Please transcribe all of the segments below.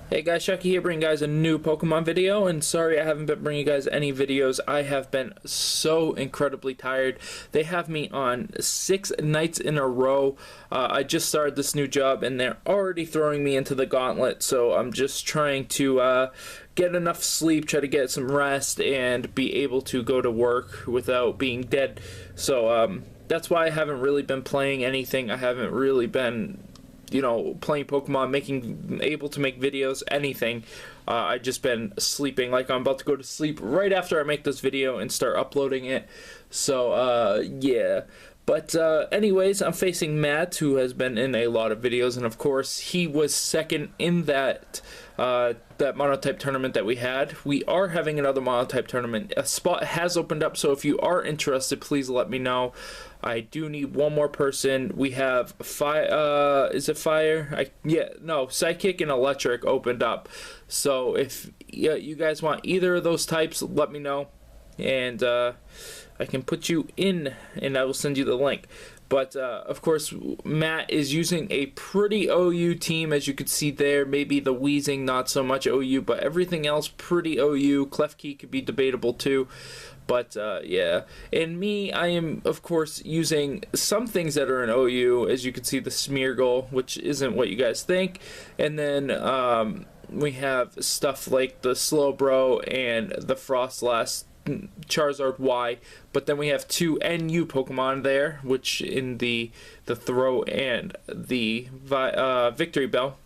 Hey guys, Chucky here bringing you guys a new Pokemon video, and sorry I haven't been bringing you guys any videos. I have been so incredibly tired. They have me on 6 nights in a row. I just started this new job and they're already throwing me into the gauntlet, so I'm just trying to get enough sleep, try to get some rest, and be able to go to work without being dead. So that's why I haven't really been playing anything. I haven't really been playing Pokemon, able to make videos, anything. I just been sleeping. Like, I'm about to go to sleep right after I make this video and start uploading it. So yeah. But anyways, I'm facing Matt, who has been in a lot of videos, and of course he was second in that monotype tournament that we had. We are having another monotype tournament. A spot has opened up, so if you are interested, please let me know. I do need one more person. We have fire. Is it fire? No, psychic and electric opened up. So if you guys want either of those types, let me know, and I can put you in, and I will send you the link. But of course, Matt is using a pretty OU team, as you can see there. Maybe the Wheezing not so much OU, but everything else pretty OU. Klefki could be debatable too. But yeah, and me, I am of course using some things that are in OU, as you can see the Smeargle, which isn't what you guys think, and then we have stuff like the Slowbro and the Frostlass, Charizard Y, but then we have two NU Pokemon there, which in the Throw and the Victory Bell.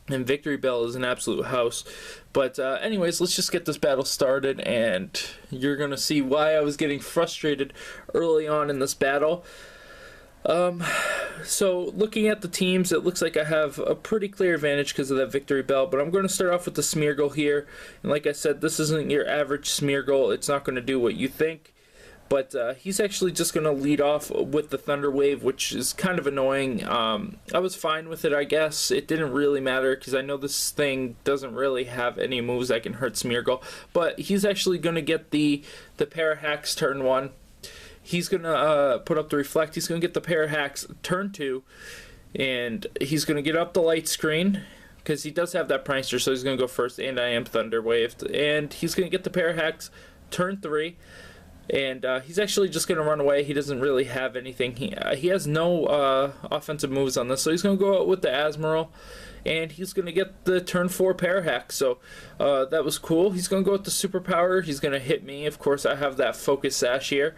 And Victory Bell is an absolute house. But anyways, let's just get this battle started, and you're gonna see why I was getting frustrated early on in this battle. So looking at the teams, it looks like I have a pretty clear advantage because of that Victory Bell, but I'm going to start off with the Smeargle here. And like I said, this isn't your average Smeargle. It's not going to do what you think. But he's actually just going to lead off with the Thunder Wave, which is kind of annoying. I was fine with it, I guess. It didn't really matter because I know this thing doesn't really have any moves that can hurt Smeargle. But he's actually going to get the Parahacks turn 1. He's going to put up the Reflect. He's going to get the Parahacks turn 2. And he's going to get up the Light Screen because he does have that Prankster, so he's going to go first. And I am Thunder Waved. And he's going to get the Parahacks turn 3. And he's actually just going to run away. He doesn't really have anything. He has no offensive moves on this. So he's going to go out with the Asmodee. And he's going to get the turn 4 Parahack. So that was cool. He's going to go with the Superpower. He's going to hit me. Of course, I have that Focus Sash here.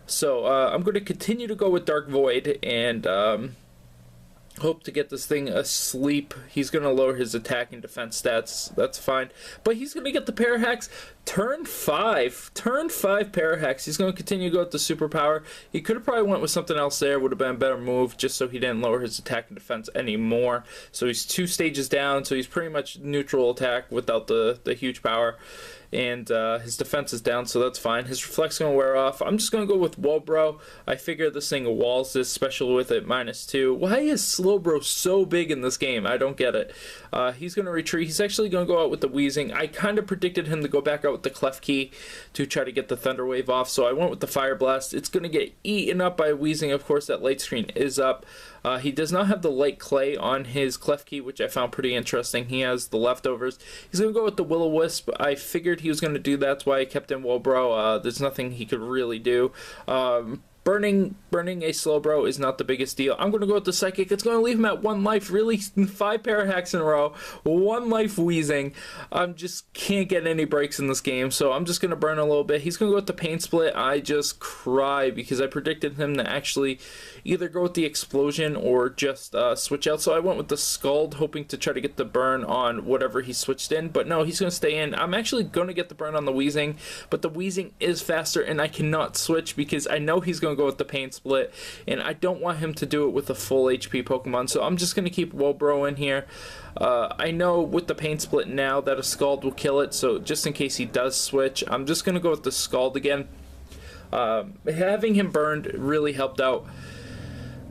So I'm going to continue to go with Dark Void. And hope to get this thing asleep. He's going to lower his attack and defense stats. That's fine. But he's going to get the Parahacks turn 5. Turn 5 Parahacks. He's going to continue to go with the Superpower. He could have probably went with something else there. Would have been a better move just so he didn't lower his attack and defense anymore. So he's 2 stages down. So he's pretty much neutral attack without the huge power. And his defense is down, so that's fine. His Reflect's going to wear off. I'm just going to go with Wobro. I figure this thing walls this, special with it -2. Why is Slowbro so big in this game? I don't get it. He's going to retreat. He's actually going to go out with the Wheezing. I kind of predicted him to go back out with the Klefki to try to get the Thunder Wave off, so I went with the Fire Blast. It's going to get eaten up by Wheezing. Of course, that Light Screen is up. He does not have the Light Clay on his Klefki, which I found pretty interesting. He has the leftovers. He's going to go with the Will-O-Wisp. I figured he was going to do that. That's why I kept in Wobro. There's nothing he could really do. Burning a Slowbro is not the biggest deal. I'm going to go with the Psychic. It's going to leave him at 1 life. Really, 5 Parahacks in a row. 1 life Wheezing. I just can't get any breaks in this game, so I'm just going to burn a little bit. He's going to go with the Pain Split. I just cry because I predicted him to actually either go with the Explosion or just switch out. So I went with the Scald, hoping to try to get the burn on whatever he switched in. But no, he's going to stay in. I'm actually going to get the burn on the Wheezing, but the Wheezing is faster, and I cannot switch because I know he's going to go with the Pain Split, and I don't want him to do it with a full HP Pokemon, so I'm just going to keep Wobro in here. I know with the Pain Split now that a Scald will kill it, so just in case he does switch, I'm just going to go with the Scald again. Having him burned really helped out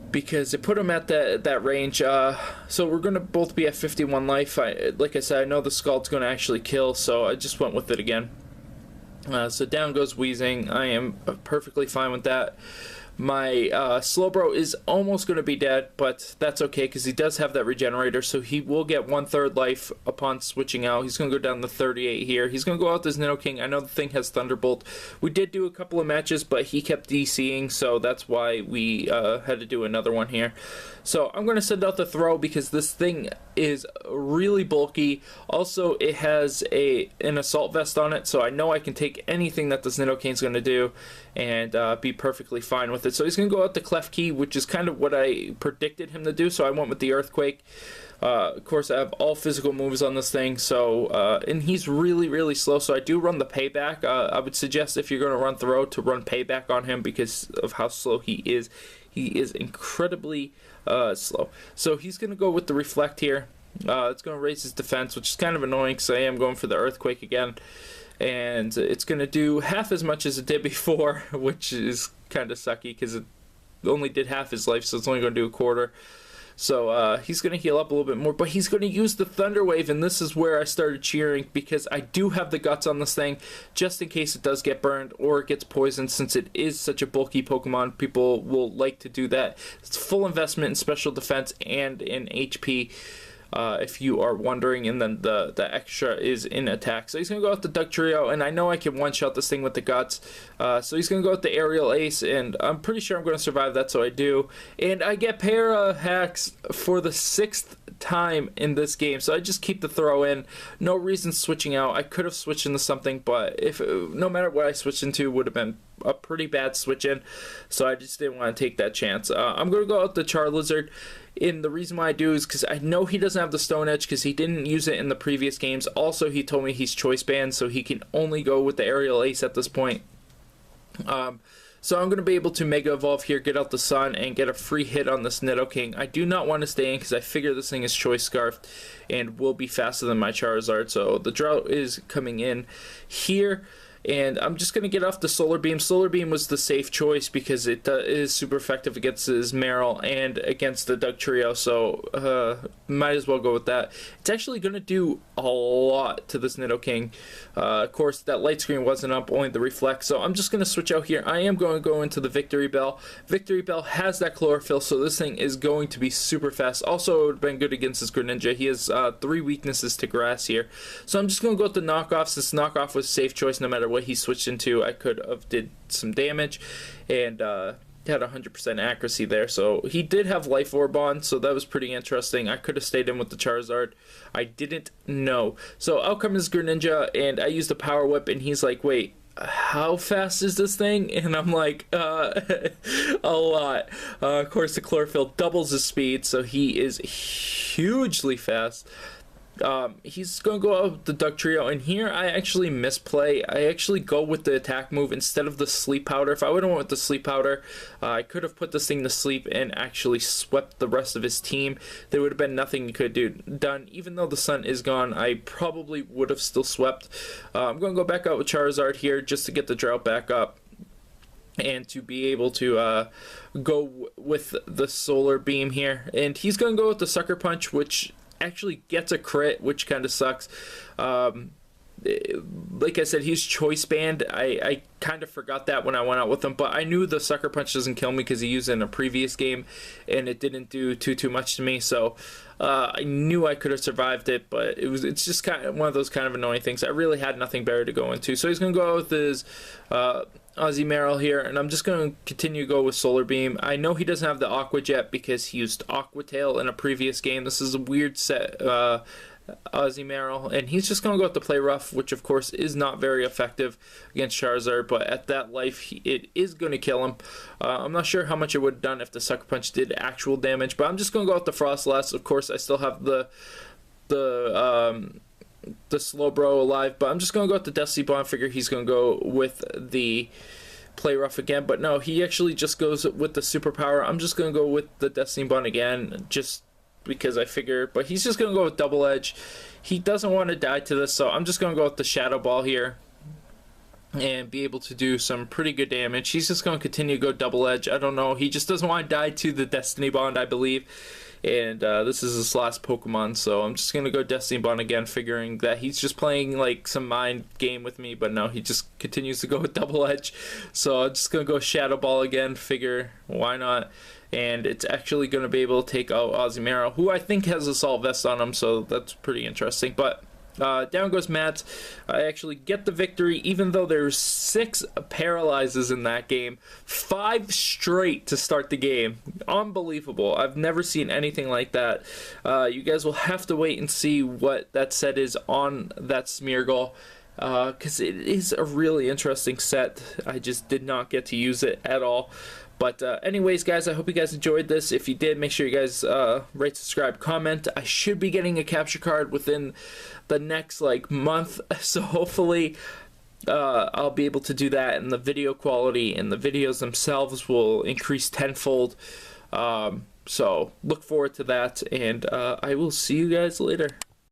because it put him at that range. So we're going to both be at 51 life. Like I said, I know the Scald's going to actually kill, so I just went with it again. So down goes Wheezing. I am perfectly fine with that. My Slowbro is almost going to be dead, but that's okay because he does have that regenerator, so he will get 1/3 life upon switching out. He's going to go down to 38 here. He's going to go out this Nidoking. I know the thing has Thunderbolt. We did do a couple of matches, but he kept DCing, so that's why we had to do another one here. So I'm going to send out the throw because this thing is really bulky. Also, it has an assault vest on it, so I know I can take anything that this Nidoking's going to do and be perfectly fine with it. So he's going to go out the Clef Key, which is kind of what I predicted him to do, so I went with the Earthquake. Of course, I have all physical moves on this thing, so and he's really slow, so I do run the Payback. I would suggest if you're going to run Throw to run Payback on him because of how slow he is. He is incredibly slow. So he's going to go with the Reflect here. It's going to raise his defense, which is kind of annoying because I am going for the Earthquake again. And it's going to do half as much as it did before, which is kind of sucky because it only did half his life, so it's only going to do a quarter. So he's going to heal up a little bit more, but he's going to use the Thunder Wave, and this is where I started cheering because I do have the guts on this thing just in case it does get burned or it gets poisoned. Since it is such a bulky Pokemon, people will like to do that. It's full investment in special defense and in HP. If you are wondering, and then the extra is in attack. So he's going to go with the Dugtrio, and I know I can one-shot this thing with the guts. So he's going to go with the Aerial Ace, and I'm pretty sure I'm going to survive that, so I do. And I get Para Hacks for the 6th time in this game, so I just keep the throw in. No reason switching out. I could have switched into something, but no matter what I switched into, would have been a pretty bad switch in, so I just didn't want to take that chance. I'm going to go out the Charizard, and the reason why I do is because I know he doesn't have the Stone Edge because he didn't use it in the previous games. Also, he told me he's choice banned, so he can only go with the Aerial Ace at this point. So I'm going to be able to Mega Evolve here, get out the Sun, and get a free hit on this Nidoking. I do not want to stay in because I figure this thing is Choice Scarfed and will be faster than my Charizard. So the Drought is coming in here. And I'm just going to get off the Solar Beam. Solar Beam was the safe choice because it is super effective against his Marill and against the Dugtrio, so might as well go with that. It's actually going to do a lot to this Nidoking. Of course, that light screen wasn't up, only the Reflect, so I'm just going to switch out here. I am going to go into the Victory Bell. Victory Bell has that Chlorophyll, so this thing is going to be super fast. Also, it would have been good against his Greninja. He has 3 weaknesses to Grass here. So I'm just going to go with the Knockoff, since Knockoff was safe choice no matter what he switched into. I could have did some damage and had 100% accuracy there. So he did have Life Orb on, so that was pretty interesting. I could have stayed in with the Charizard. I didn't know. So out comes Greninja, and I used the Power Whip, and he's like, wait, how fast is this thing? And I'm like, a lot. Of course, the Chlorophyll doubles his speed, so he is hugely fast. He's going to go out with the Dugtrio, and here I actually misplay. I actually go with the attack move instead of the Sleep Powder. If I would have went with the Sleep Powder, I could have put this thing to sleep and actually swept the rest of his team. There would have been nothing he could have done. Even though the sun is gone, I probably would have still swept. I'm going to go back out with Charizard here just to get the drought back up and to be able to go with the Solar Beam here. And he's going to go with the Sucker Punch, which actually gets a crit, which kind of sucks. Like I said, he's choice banned. I kind of forgot that when I went out with him, but I knew the Sucker Punch doesn't kill me because he used it in a previous game and it didn't do too much to me, so I knew I could have survived it, but it's just kind of one of those kind of annoying things. I really had nothing better to go into, so he's going to go with his Ozzy Marill here, and I'm just going to continue to go with Solar Beam. I know he doesn't have the Aqua Jet because he used Aqua Tail in a previous game. This is a weird set Ozzy Marill, and he's just going to go with the Play Rough, which of course is not very effective against Charizard, but at that life it is going to kill him. I'm not sure how much it would have done if the Sucker Punch did actual damage, but I'm just going to go with the Frostlass. Of course, I still have the Slowbro alive, but I'm just going to go with the Dusty Bond. Figure he's going to go with the Play Rough again, but no, he actually just goes with the Superpower. I'm just going to go with the Destiny Bond again, just because I figure, but he's just going to go with Double Edge. He doesn't want to die to this, so I'm just going to go with the Shadow Ball here and be able to do some pretty good damage. He's just going to continue to go Double Edge. I don't know. He just doesn't want to die to the Destiny Bond, I believe. and this is his last Pokemon, so I'm just gonna go Destiny Bond again, figuring that he's just playing like some mind game with me, but no, he just continues to go with Double Edge. So I'm just gonna go Shadow Ball again, figure why not. And it's actually going to be able to take out Ozzy, who I think has Assault Vest on him, so that's pretty interesting. But down goes Matt. I actually get the victory, even though there's 6 paralyzes in that game. 5 straight to start the game. Unbelievable. I've never seen anything like that. You guys will have to wait and see what that set is on that Smeargle, because it is a really interesting set. I just did not get to use it at all. But anyways, guys, I hope you guys enjoyed this. If you did, make sure you guys rate, subscribe, comment. I should be getting a capture card within the next like month, so hopefully I'll be able to do that, and the video quality and the videos themselves will increase tenfold. So look forward to that, and I will see you guys later.